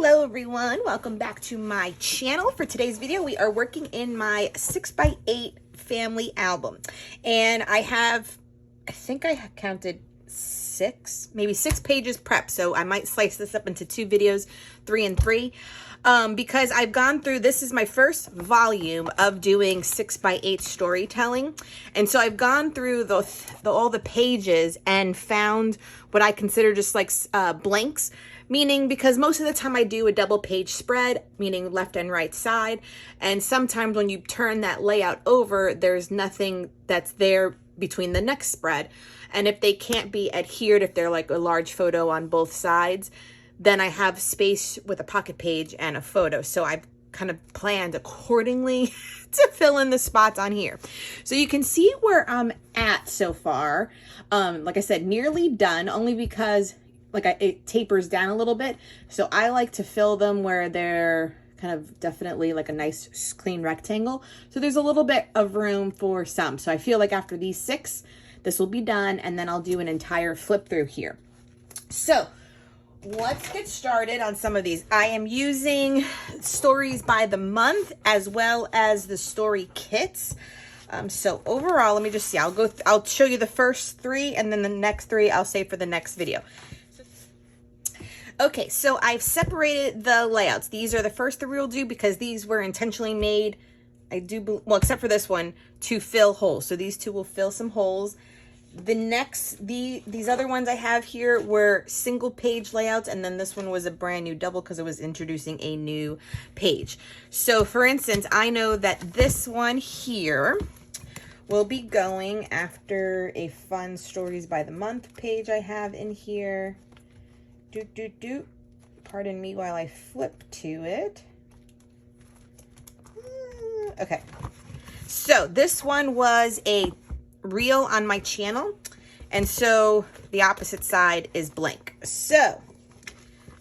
Hello everyone, welcome back to my channel. For today's video, we are working in my 6x8 family album. And I think I counted maybe six pages prepped. So I might slice this up into two videos, 3 and 3. Because I've gone through, this is my first volume of doing 6x8 storytelling. And so I've gone through all the pages and found what I consider just like blanks. Meaning, because most of the time I do a double page spread, meaning left and right side. And sometimes when you turn that layout over, there's nothing that's there between the next spread. And if they can't be adhered, if they're like a large photo on both sides, then I have space with a pocket page and a photo. So I've kind of planned accordingly to fill in the spots on here. So you can see where I'm at so far. Like I said, nearly done, only because it tapers down a little bit. So I like to fill them where they're kind of definitely like a nice clean rectangle. So there's a little bit of room for some. So I feel like after these 6, this will be done. And then I'll do an entire flip through here. So let's get started on some of these. I am using stories by the month as well as the story kits. So overall, let me just see. I'll show you the first 3 and then the next 3 I'll save for the next video. Okay, so I've separated the layouts. These are the first 3 we'll do because these were intentionally made, well, except for this one, to fill holes. So these 2 will fill some holes. The next, these other ones I have here were single page layouts, and then this one was a brand new double because it was introducing a new page. So for instance, I know that this one here will be going after a fun stories by the month page I have in here. Pardon me while I flip to it. Okay. So this one was a reel on my channel. And so the opposite side is blank. So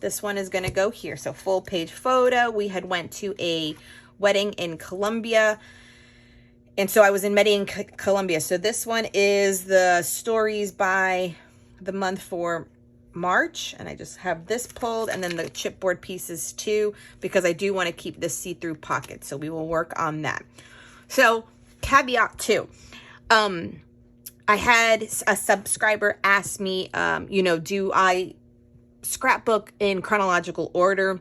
this one is going to go here. So full page photo. We had went to a wedding in Colombia. And so I was in Medellin, Colombia. So this one is the stories by the month for March, and I just have this pulled, and then the chipboard pieces too, because I do want to keep this see-through pocket. So we will work on that. So caveat 2, I had a subscriber ask me, do I scrapbook in chronological order,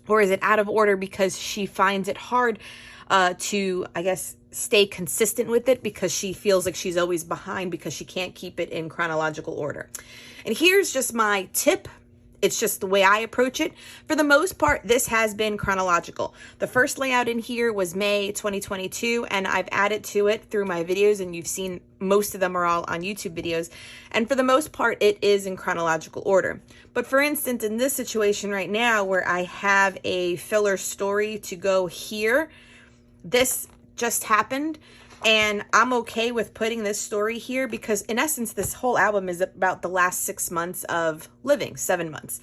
or is it out of order, because she finds it hard to, I guess, stay consistent with it because she feels like she's always behind because she can't keep it in chronological order. And here's just my tip. It's just the way I approach it. For the most part, this has been chronological. The first layout in here was May 2022, and I've added to it through my videos, and you've seen most of them are all on YouTube videos. And for the most part, it is in chronological order. But for instance, in this situation right now where I have a filler story to go here, this just happened, and I'm okay with putting this story here because in essence this whole album is about the last 6 months of living, 7 months,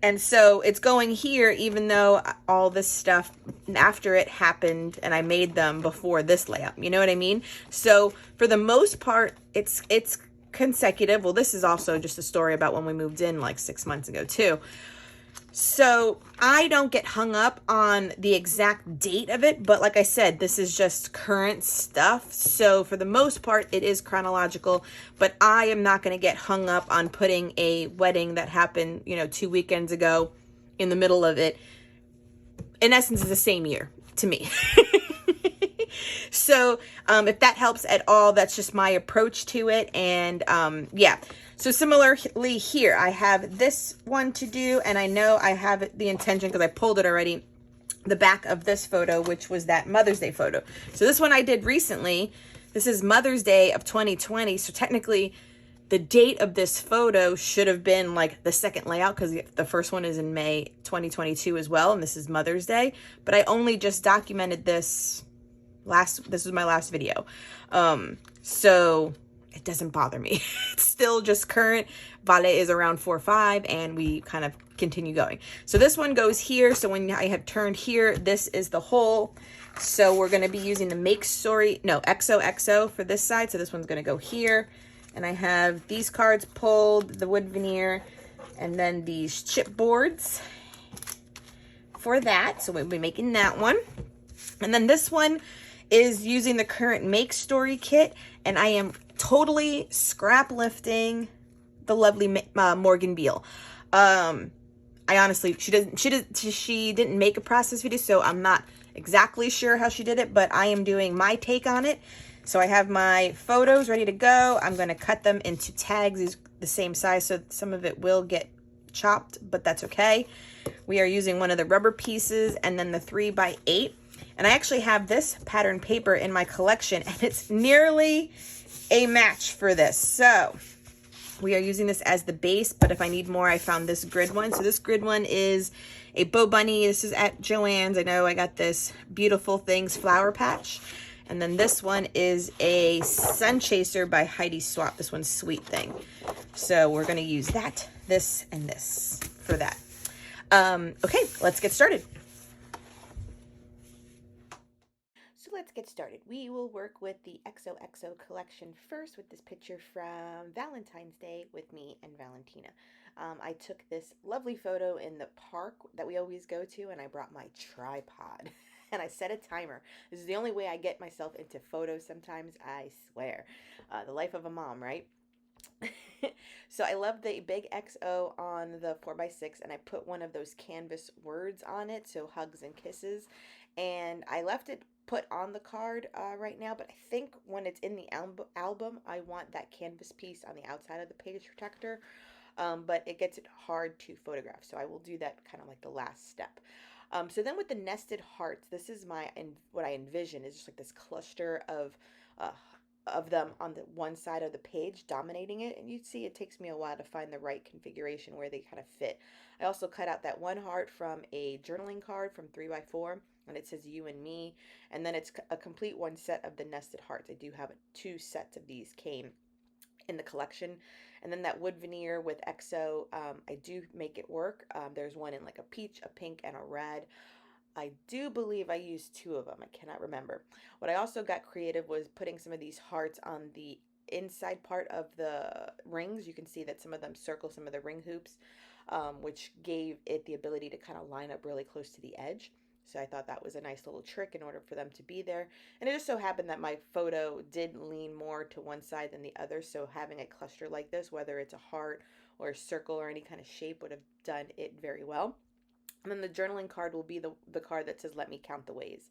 and so it's going here even though all this stuff after it happened and I made them before this layout, you know what I mean? So for the most part it's consecutive. Well, this is also just a story about when we moved in like 6 months ago too. So I don't get hung up on the exact date of it, but like I said, this is just current stuff. So for the most part, it is chronological, but I am not going to get hung up on putting a wedding that happened, 2 weekends ago in the middle of it. In essence, it's the same year to me. So if that helps at all, that's just my approach to it. And yeah. So similarly here, I have this one to do, and I know I have the intention, because I pulled it already, the back of this photo, which was that Mother's Day photo. So this one I did recently. This is Mother's Day of 2020. So technically the date of this photo should have been like the second layout, because the first one is in May 2022 as well, and this is Mother's Day. But I only just documented this this was my last video. So it doesn't bother me. It's still just current. Vale is around 4.5, and we kind of continue going. So this one goes here. So when I have turned here, this is the hole. So we're going to be using the XOXO for this side. So this one's going to go here. And I have these cards pulled, the wood veneer, and then these chipboards. for that. So we'll be making that one. And then this one is using the current Make Story kit, and I am totally scrap lifting the lovely Morgan Beal. I honestly, she didn't make a process video, so I'm not exactly sure how she did it, but I am doing my take on it. So I have my photos ready to go. I'm going to cut them into tags, the same size, so some of it will get chopped, but that's okay. We are using one of the rubber pieces and then the 3x8. And I actually have this pattern paper in my collection, and it's nearly a match for this. So we are using this as the base, but if I need more, I found this grid one. So this grid one is a Bo Bunny. This is at Joann's. I know I got this Beautiful Things flower patch. And then this one is a Sun Chaser by Heidi Swapp. This one's Sweet Thing. So we're going to use that, this, and this for that. Okay, let's get started. So let's get started. We will work with the XOXO collection first with this picture from Valentine's Day with me and Valentina. I took this lovely photo in the park that we always go to, and I brought my tripod. And I set a timer. This is the only way I get myself into photos sometimes, I swear. The life of a mom, right? So I love the big XO on the 4x6, and I put one of those canvas words on it, so hugs and kisses. And I left it put on the card right now, but I think when it's in the album, I want that canvas piece on the outside of the page protector. But it gets it hard to photograph, so I will do that kind of like the last step. So then with the nested hearts, this is what I envision is just like this cluster of them on the one side of the page dominating it. And you see it takes me a while to find the right configuration where they kind of fit. I also cut out that one heart from a journaling card from 3x4, and it says you and me. And then it's a complete one set of the nested hearts. I do have 2 sets of these came in the collection. And then that wood veneer with XO, I do make it work. There's one in like a peach, a pink, and a red. I do believe I used 2 of them. I cannot remember. What I also got creative was putting some of these hearts on the inside part of the rings. You can see that some of them circle some of the ring hoops, which gave it the ability to kind of line up really close to the edge. So I thought that was a nice little trick in order for them to be there. And it just so happened that my photo did lean more to one side than the other. So having a cluster like this, whether it's a heart or a circle or any kind of shape, would have done it very well. And then the journaling card will be the card that says, let me count the ways.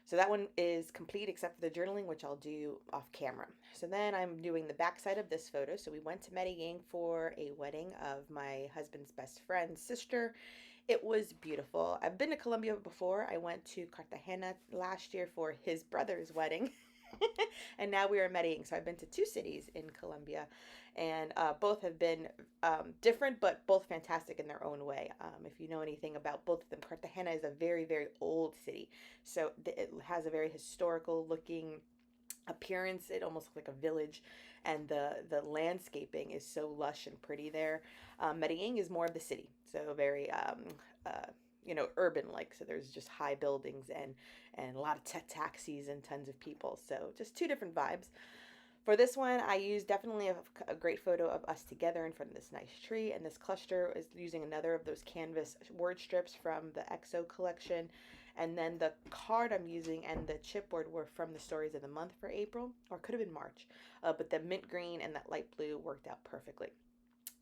So that one is complete except for the journaling, which I'll do off camera. So then I'm doing the backside of this photo. So we went to Medellin for a wedding of my husband's best friend's sister. It was beautiful. I've been to Colombia before. I went to Cartagena last year for his brother's wedding. And now we are in Medellin. So I've been to 2 cities in Colombia, and both have been different, but both fantastic in their own way. If you know anything about both of them, Cartagena is a very, very old city. So it has a very historical looking appearance. It almost looks like a village, and the landscaping is so lush and pretty there. Medellin is more of the city, so very urban like. So there's just high buildings and a lot of taxis and tons of people. So just 2 different vibes. For this one, I used definitely a great photo of us together in front of this nice tree, and this cluster is using another of those canvas word strips from the XO collection. And then the card I'm using and the chipboard were from the Stories of the Month for April, or it could have been March, but the mint green and that light blue worked out perfectly.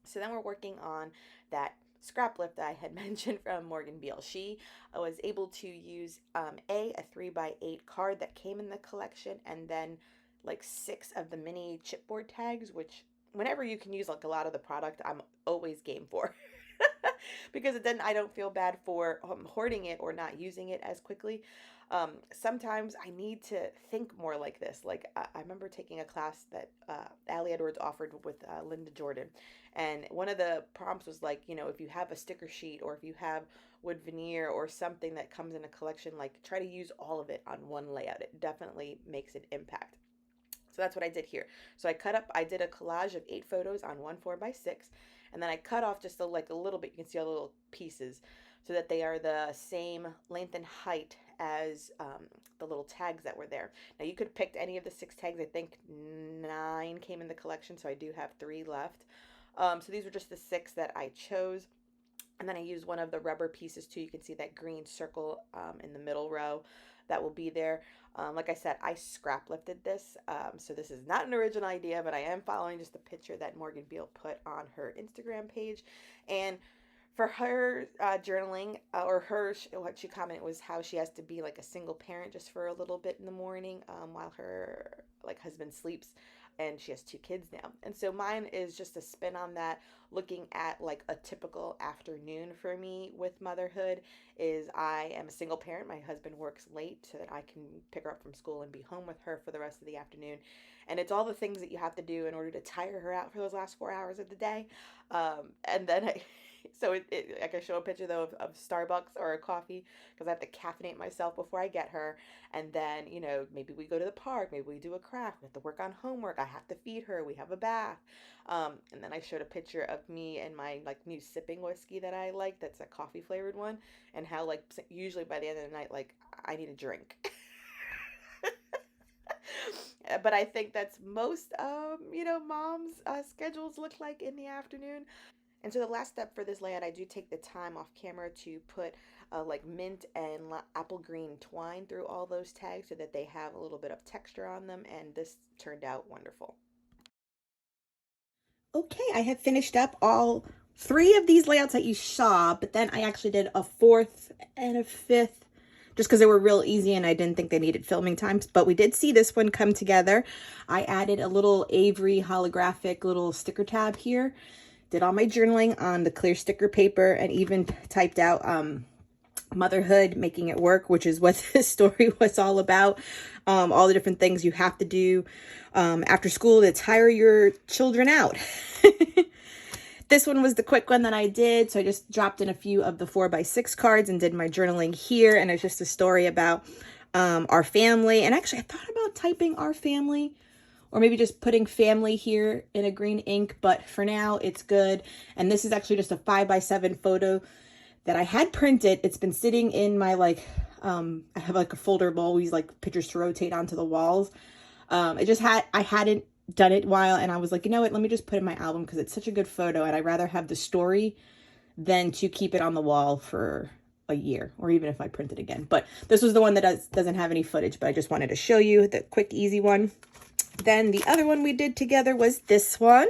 So then we're working on that scrap lift that I had mentioned from Morgan Beal. She was able to use a 3x8 card that came in the collection, and then like 6 of the mini chipboard tags, which whenever you can use like a lot of the product, I'm always game for. Because then I don't feel bad for hoarding it or not using it as quickly. Sometimes I need to think more like this. Like I remember taking a class that Allie Edwards offered with Linda Jordan. And one of the prompts was like, if you have a sticker sheet or if you have wood veneer or something that comes in a collection, like try to use all of it on one layout. It definitely makes an impact. So that's what I did here. So I did a collage of 8 photos on one 4x6. And then I cut off just a little bit. You can see all the little pieces so that they are the same length and height as the little tags that were there. Now you could have picked any of the 6 tags. I think 9 came in the collection, so I do have 3 left. So these were just the 6 that I chose. And then I used one of the rubber pieces too. You can see that green circle in the middle row that will be there. Like I said, I scrap lifted this. So this is not an original idea, but I am following just a picture that Morgan Beal put on her Instagram page. And for her journaling, what she commented was how she has to be like a single parent just for a little bit in the morning while her like husband sleeps, and she has 2 kids now. And so mine is just a spin on that, looking at like a typical afternoon for me with motherhood is I am a single parent. My husband works late so that I can pick her up from school and be home with her for the rest of the afternoon. And it's all the things that you have to do in order to tire her out for those last 4 hours of the day. And then I can show a picture though of Starbucks or a coffee because I have to caffeinate myself before I get her. And then, maybe we go to the park, maybe we do a craft, we have to work on homework, I have to feed her, we have a bath. And then I showed a picture of me and my like new sipping whiskey that I like, that's a coffee flavored one, and how like usually by the end of the night, like I need a drink. But I think that's most, moms' schedules look like in the afternoon. And so the last step for this layout, I do take the time off camera to put like mint and apple green twine through all those tags so that they have a little bit of texture on them. And this turned out wonderful. Okay, I have finished up all 3 of these layouts that you saw, but then I actually did a 4th and a 5th just because they were real easy and I didn't think they needed filming times. But we did see this one come together. I added a little Avery holographic little sticker tab here. Did all my journaling on the clear sticker paper and even typed out motherhood, making it work, which is what this story was all about. All the different things you have to do after school to tire your children out. This one was the quick one that I did. So I just dropped in a few of the 4x6 cards and did my journaling here. And it's just a story about our family. And actually I thought about typing our family, or maybe just putting family here in a green ink, but for now it's good. And this is actually just a 5x7 photo that I had printed. It's been sitting in my I have like a folder of always like pictures to rotate onto the walls. I hadn't done it in a while, and I was like, you know what, let me just put it in my album because it's such a good photo and I'd rather have the story than to keep it on the wall for a year, or even if I print it again. But this was the one that doesn't have any footage, but I just wanted to show you the quick, easy one. Then the other one we did together was this one.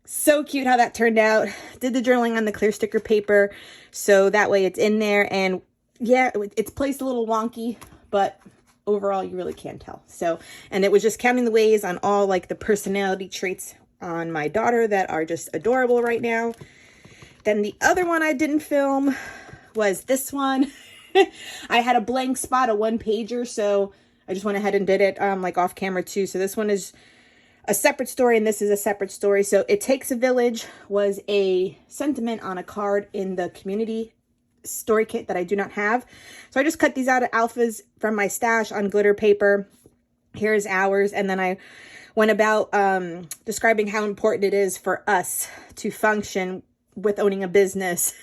So cute how that turned out. Did the journaling on the clear sticker paper, so that way it's in there. And yeah, it's placed a little wonky, but overall you really can't tell. So, and it was just counting the ways on all like the personality traits on my daughter that are just adorable right now. Then the other one I didn't film was this one. I had a blank spot, a 1-pager, so I just went ahead and did it like off camera too. So this one is a separate story and this is a separate story. So It Takes a Village was a sentiment on a card in the community story kit that I do not have. So I just cut these out of alphas from my stash on glitter paper. Here's ours. And then I went about describing how important it is for us to function with owning a business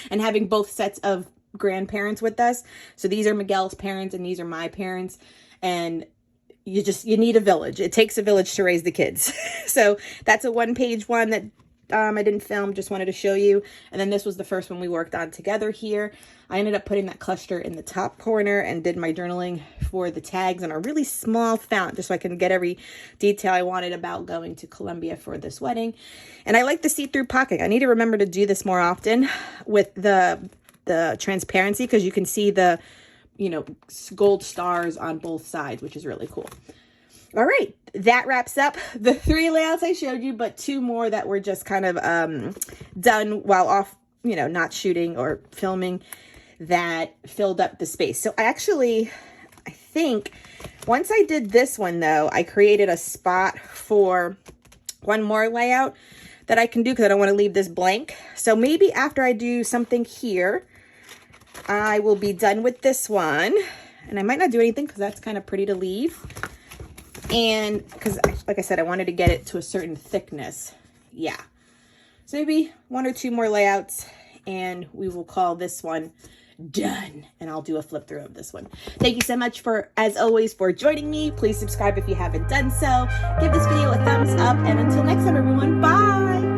and having both sets of grandparents with us. So these are Miguel's parents and these are my parents. And you need a village. It takes a village to raise the kids. So that's a 1-page one that I didn't film, just wanted to show you. And then this was the first one we worked on together here. I ended up putting that cluster in the top corner and did my journaling for the tags in a really small font, just so I can get every detail I wanted about going to Colombia for this wedding. And I like the see-through pocket. I need to remember to do this more often with the transparency, because you can see the gold stars on both sides, which is really cool. All right, that wraps up the 3 layouts I showed you, but 2 more that were just kind of done while off, not shooting or filming, that filled up the space. So I think once I did this one though, I created a spot for one more layout that I can do because I don't want to leave this blank. So maybe after I do something here, I will be done with this one, and I might not do anything because that's kind of pretty to leave. And because, like I said, I wanted to get it to a certain thickness. Yeah. So maybe 1 or 2 more layouts, and we will call this one done. And I'll do a flip through of this one. Thank you so much as always, for joining me. Please subscribe if you haven't done so. Give this video a thumbs up, and until next time, everyone, bye.